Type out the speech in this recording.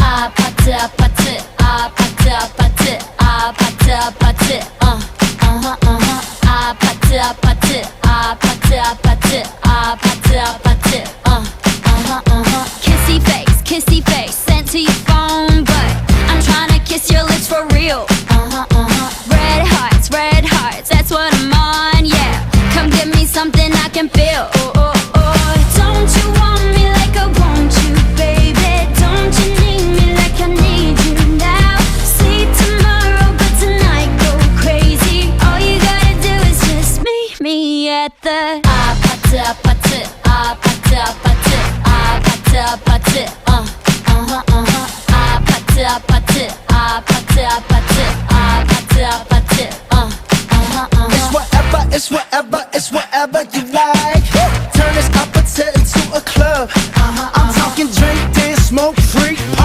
아파트 아파트 아파트 아파트 아파트 아파트 아파트 아파트 아파트 아파트 아파트 아파트 kissy face sent to your phone but I'm tryna kiss your lips for real red hearts that's what I'm on yeah come give me something I can feel don't you want me like I want you baby don't you need me like I need you now see tomorrow but tonight go crazy all you gotta do is just meet me at the 아파트 아파트 아파트 아파트 아파트 아파트 아파트 아파트 아파트 아파트 아파트 아파트 It's whatever, it's whatever, it's whatever you like.